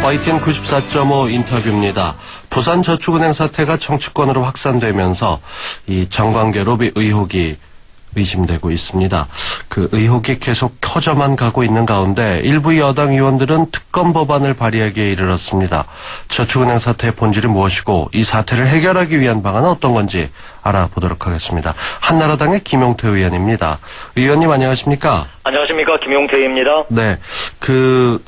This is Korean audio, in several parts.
YTN 94.5 인터뷰입니다. 부산저축은행 사태가 정치권으로 확산되면서 이 정관계 로비 의혹이 의심되고 있습니다. 그 의혹이 계속 커져만 가고 있는 가운데 일부 여당 의원들은 특검 법안을 발의하기에 이르렀습니다. 저축은행 사태의 본질이 무엇이고 이 사태를 해결하기 위한 방안은 어떤 건지 알아보도록 하겠습니다. 한나라당의 김용태 의원입니다. 의원님 안녕하십니까? 안녕하십니까. 김용태입니다. 네.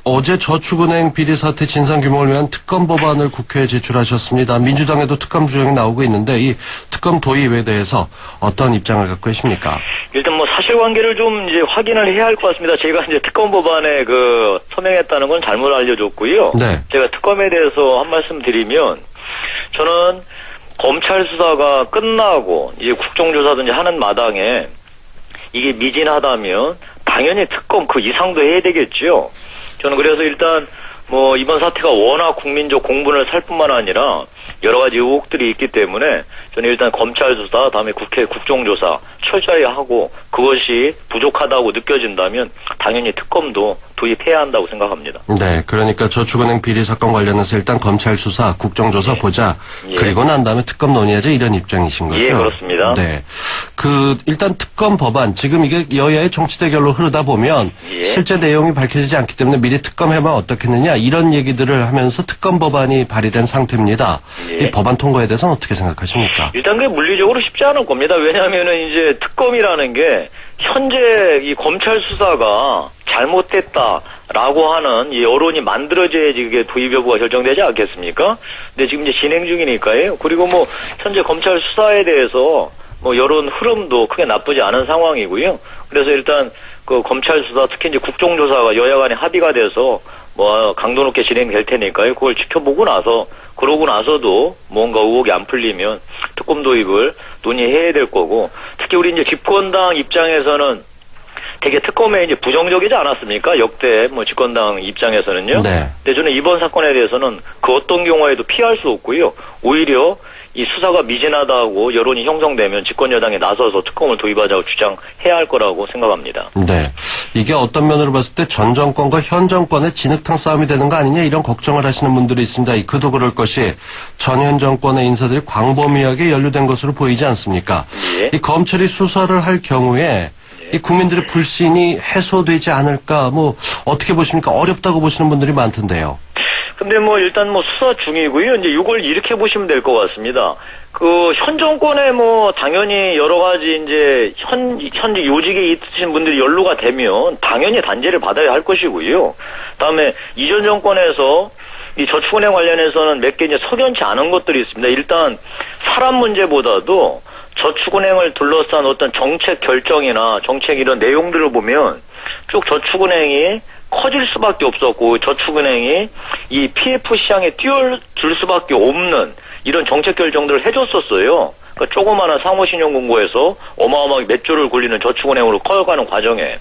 어제 저축은행 비리 사태 진상 규명을 위한 특검 법안을 국회에 제출하셨습니다. 민주당에도 특검 주장이 나오고 있는데 이 특검 도입에 대해서 어떤 입장을 갖고 계십니까? 일단 사실관계를 좀 이제 확인을 해야 할 것 같습니다. 제가 이제 특검 법안에 서명했다는 건 잘못 알려줬고요. 네. 제가 특검에 대해서 한 말씀 드리면 저는 검찰 수사가 끝나고 이제 국정조사든지 하는 마당에 이게 미진하다면 당연히 특검 그 이상도 해야 되겠죠. 저는 그래서 일단 이번 사태가 워낙 국민적 공분을 살 뿐만 아니라 여러 가지 의혹들이 있기 때문에 저는 일단 검찰 수사, 다음에 국회 국정조사 철저히 하고 그것이 부족하다고 느껴진다면 당연히 특검도 도입해야 한다고 생각합니다. 네, 그러니까 저축은행 비리 사건 관련해서 일단 검찰 수사, 국정조사 보자. 예. 그리고 난 다음에 특검 논의하자 이런 입장이신 거죠? 예, 그렇습니다. 네. 일단 특검 법안, 지금 이게 여야의 정치 대결로 흐르다 보면 예. 실제 내용이 밝혀지지 않기 때문에 미리 특검해면 어떻겠느냐 이런 얘기들을 하면서 특검 법안이 발의된 상태입니다. 예. 이 법안 통과에 대해서는 어떻게 생각하십니까? 일단 그게 물리적으로 쉽지 않을 겁니다. 왜냐하면은 이제 특검이라는 게 현재 이 검찰 수사가 잘못됐다라고 하는 이 여론이 만들어져야지 그게 도입 여부가 결정되지 않겠습니까? 근데 지금 이제 진행 중이니까요. 그리고 현재 검찰 수사에 대해서 여론 흐름도 크게 나쁘지 않은 상황이고요. 그래서 일단 그 검찰 수사 특히 이제 국정조사가 여야 간에 합의가 돼서 강도 높게 진행될 테니까요. 그걸 지켜보고 나서 그러고 나서도 뭔가 의혹이 안 풀리면 특검 도입을 논의해야 될 거고 특히 우리 이제 집권당 입장에서는 되게 특검에 이제 부정적이지 않았습니까? 역대 집권당 입장에서는요. 네. 근데 저는 이번 사건에 대해서는 그 어떤 경우에도 피할 수 없고요. 오히려 이 수사가 미진하다고 여론이 형성되면 집권 여당에 나서서 특검을 도입하자고 주장해야 할 거라고 생각합니다. 네. 이게 어떤 면으로 봤을 때 전 정권과 현 정권의 진흙탕 싸움이 되는 거 아니냐 이런 걱정을 하시는 분들이 있습니다. 그도 그럴 것이 전현 정권의 인사들이 광범위하게 연루된 것으로 보이지 않습니까? 예. 이 검찰이 수사를 할 경우에 이 국민들의 불신이 해소되지 않을까 어떻게 보십니까? 어렵다고 보시는 분들이 많던데요. 근데 일단 수사 중이고요. 이제 이걸 이렇게 보시면 될 것 같습니다. 현 정권에 당연히 여러 가지 이제 현재 요직에 있으신 분들이 연루가 되면 당연히 단죄를 받아야 할 것이고요. 다음에 이전 정권에서 이 저축은행 관련해서는 몇 개 이제 석연치 않은 것들이 있습니다. 일단 사람 문제보다도 저축은행을 둘러싼 어떤 정책 결정이나 정책 이런 내용들을 보면 쭉 저축은행이 커질 수밖에 없었고 저축은행이 이 PF 시장에 뛰어들 수밖에 없는 이런 정책 결정들을 해줬었어요. 그러니까 조그마한 상호신용금고에서 어마어마하게 몇 조를 굴리는 저축은행으로 커져가는 과정에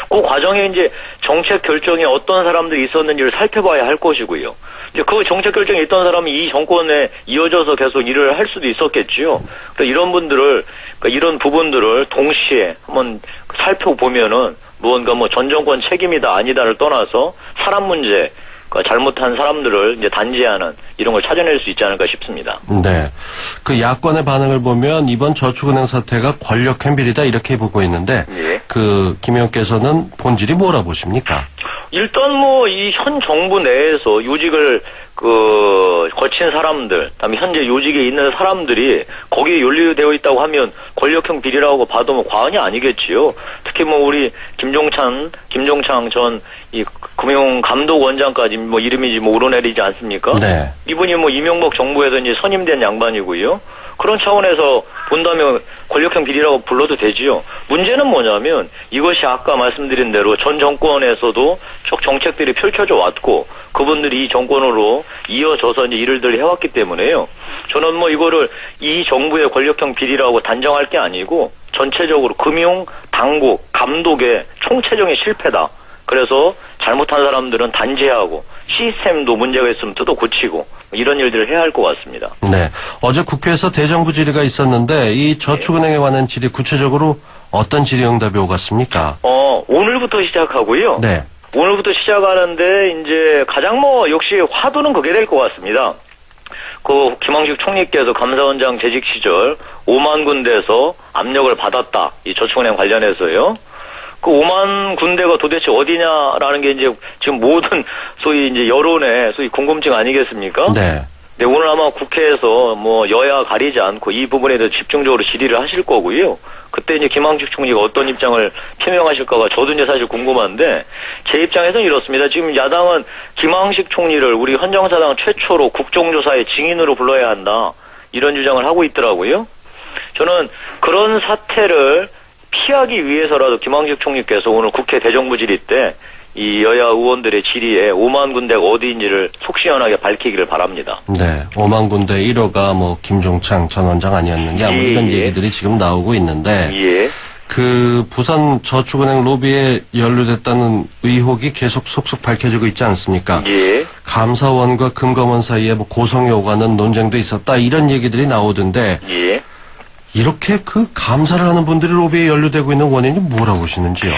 그 과정에 이제 정책 결정에 어떤 사람들이 있었는지를 살펴봐야 할 것이고요. 이제 그 정책 결정에 있던 사람이 이 정권에 이어져서 계속 일을 할 수도 있었겠지요. 그러니까 이런 분들을, 이런 부분들을 동시에 한번 살펴보면은 무언가 전 정권 책임이다 아니다를 떠나서 사람 문제, 잘못한 사람들을 이제 단죄하는 이런 걸 찾아낼 수 있지 않을까 싶습니다. 네. 야권의 반응을 보면 이번 저축은행 사태가 권력형 비리다 이렇게 보고 있는데 예. 김 의원께서는 본질이 뭐라 보십니까? 일단 이 현 정부 내에서 요직을 거친 사람들, 그다음에 현재 요직에 있는 사람들이 거기에 연루되어 있다고 하면 권력형 비리라고 봐도 과언이 아니겠지요. 특히 우리 김종창 전 이 금융감독원장까지 이름이 오르내리지 않습니까? 네. 이분이 이명박 정부에서 이제 선임된 양반이고요. 그런 차원에서 본다면 권력형 비리라고 불러도 되지요. 문제는 뭐냐면 이것이 아까 말씀드린 대로 전 정권에서도 쭉 정책들이 펼쳐져 왔고 그분들이 이 정권으로 이어져서 이제 일을 해왔기 때문에요. 저는 이거를 이 정부의 권력형 비리라고 단정할 게 아니고 전체적으로 금융, 당국, 감독의 총체적인 실패다. 그래서 잘못한 사람들은 단죄하고 시스템도 문제가 있으면 뜯어 고치고 이런 일들을 해야 할 것 같습니다. 네. 어제 국회에서 대정부 질의가 있었는데 이 저축은행에 관한 질의 구체적으로 어떤 질의응답이 오갔습니까? 오늘부터 시작하고요. 네. 오늘부터 시작하는데 이제 가장 역시 화두는 그게 될 것 같습니다. 그 김황식 총리께서 감사원장 재직 시절 5만 군데에서 압력을 받았다. 이 저축은행 관련해서요. 그 5만 군데가 도대체 어디냐라는 게 이제 지금 모든 소위 이제 여론의 소위 궁금증 아니겠습니까? 네. 네, 오늘 아마 국회에서 여야 가리지 않고 이 부분에 대해서 집중적으로 질의를 하실 거고요. 그때 이제 김황식 총리가 어떤 입장을 표명하실까가 저도 이제 사실 궁금한데 제 입장에서는 이렇습니다. 지금 야당은 김황식 총리를 우리 헌정사상 최초로 국정조사의 증인으로 불러야 한다. 이런 주장을 하고 있더라고요. 저는 그런 사태를 피하기 위해서라도 김황식 총리께서 오늘 국회 대정부 질의 때 이 여야 의원들의 질의에 5만 군데가 어디인지를 속 시원하게 밝히기를 바랍니다. 네. 5만 군데 1호가 김종창 전 원장 아니었느냐 예, 이런 예. 얘기들이 지금 나오고 있는데 예. 그 부산 저축은행 로비에 연루됐다는 의혹이 계속 속속 밝혀지고 있지 않습니까? 예. 감사원과 금감원 사이에 고성이 오가는 논쟁도 있었다 이런 얘기들이 나오던데 예. 이렇게 그 감사를 하는 분들이 로비에 연루되고 있는 원인이 뭐라고 보시는지요?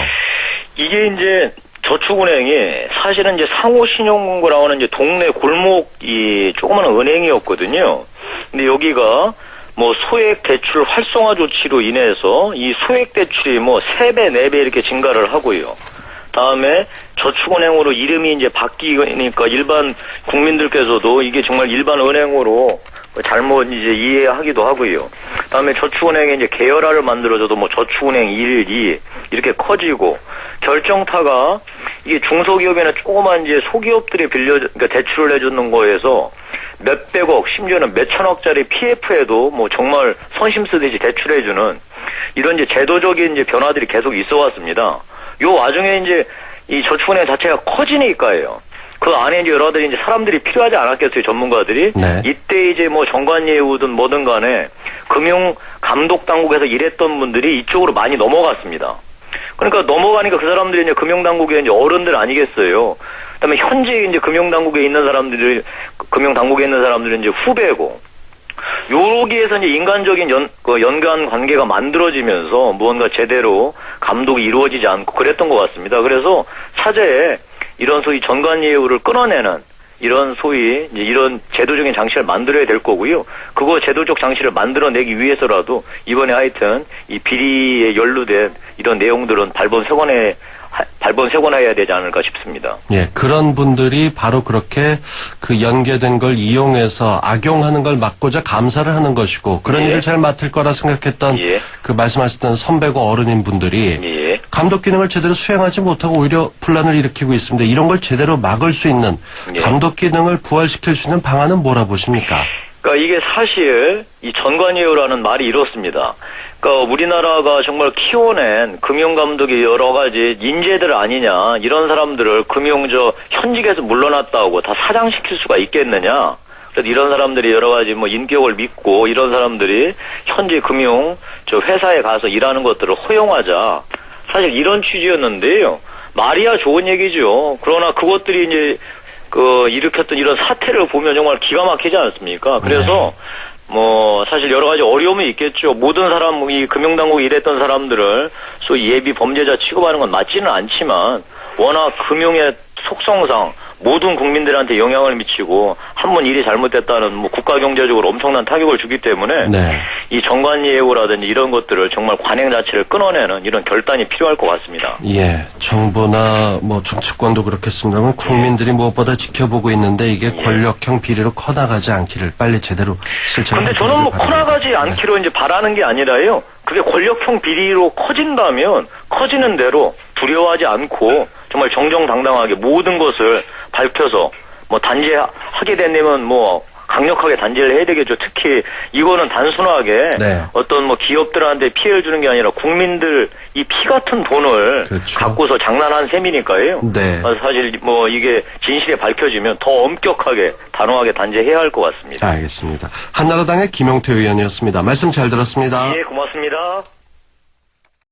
이게 이제 저축은행이 사실은 이제 상호신용금고라고 하는 이제 동네 골목 이 조그마한 은행이었거든요. 근데 여기가 소액 대출 활성화 조치로 인해서 이 소액 대출이 3배, 4배 이렇게 증가를 하고요. 다음에 저축은행으로 이름이 이제 바뀌니까 일반 국민들께서도 이게 정말 일반 은행으로 잘못 이제 이해하기도 하고요. 다음에 저축은행에 이제 계열화를 만들어줘도 저축은행 1, 2 이렇게 커지고 결정타가 이게 중소기업이나 조그만 이제 소기업들이 그러니까 대출을 해주는 거에서 몇백억 심지어는 몇천억짜리 PF에도 정말 선심 쓰듯이 대출해주는 이런 이제 제도적인 이제 변화들이 계속 있어 왔습니다. 요 와중에 이제 이 저축은행 자체가 커지니까요. 그 안에 이제 여러 가지 이제 사람들이 필요하지 않았겠어요, 전문가들이. 네. 이때 이제 정관예우든 뭐든 간에 금융 감독 당국에서 일했던 분들이 이쪽으로 많이 넘어갔습니다. 그러니까 넘어가니까 그 사람들이 이제 금융 당국의 이제 어른들 아니겠어요. 그다음에 현재 이제 금융 당국에 있는 사람들이 이제 후배고. 여기에서 이제 인간적인 연관 관계가 만들어지면서 무언가 제대로 감독이 이루어지지 않고 그랬던 것 같습니다. 그래서 차제에 이런 소위 전관예우를 끊어내는 이런 소위 이제 이런 제도적인 장치를 만들어야 될 거고요. 그거 제도적 장치를 만들어내기 위해서라도 이번에 하여튼 이 비리에 연루된 이런 내용들은 발본색원해야 되지 않을까 싶습니다. 예, 그런 분들이 바로 그렇게 그 연계된 걸 이용해서 악용하는 걸 막고자 감사를 하는 것이고 그런 예. 일을 잘 맡을 거라 생각했던 예. 그 말씀하셨던 선배고 어른인 분들이 예. 감독 기능을 제대로 수행하지 못하고 오히려 분란을 일으키고 있습니다. 이런 걸 제대로 막을 수 있는 예. 감독 기능을 부활시킬 수 있는 방안은 뭐라 보십니까? 그러니까 이게 사실 이 전관예우라는 말이 이렇습니다. 그러니까 우리나라가 정말 키워낸 금융감독의 여러 가지 인재들 아니냐 이런 사람들을 현직에서 물러났다고 다 사장시킬 수가 있겠느냐. 그래서 이런 사람들이 여러 가지 인격을 믿고 이런 사람들이 현재 회사에 가서 일하는 것들을 허용하자. 사실 이런 취지였는데요. 말이야 좋은 얘기죠. 그러나 그것들이 이제 일으켰던 이런 사태를 보면 정말 기가 막히지 않습니까? 그래서 사실 여러 가지 어려움이 있겠죠. 모든 이 금융당국에 일했던 사람들을 소위 예비 범죄자 취급하는 건 맞지는 않지만 워낙 금융의 속성상 모든 국민들한테 영향을 미치고 한 번 일이 잘못됐다는 국가 경제적으로 엄청난 타격을 주기 때문에 네. 이 전관예우라든지 이런 것들을 정말 관행 자체를 끊어내는 이런 결단이 필요할 것 같습니다. 예, 정부나 정치권도 그렇겠습니다만 국민들이 무엇보다 지켜보고 있는데 이게 권력형 비리로 커나가지 않기를 빨리 제대로 실천을 근데 저는 커나가지 않기로 이제 바라는 게 아니라요. 그게 권력형 비리로 커진다면 커지는 대로 두려워하지 않고 정말 정정당당하게 모든 것을 밝혀서 단죄하게 되면 강력하게 단죄를 해야 되겠죠. 특히 이거는 단순하게 네. 어떤 기업들한테 피해를 주는 게 아니라 국민들 이 피 같은 돈을 그렇죠. 갖고서 장난한 셈이니까요. 네. 사실 이게 진실이 밝혀지면 더 엄격하게 단호하게 단죄해야 할 것 같습니다. 알겠습니다. 한나라당의 김용태 의원이었습니다. 말씀 잘 들었습니다. 예, 고맙습니다.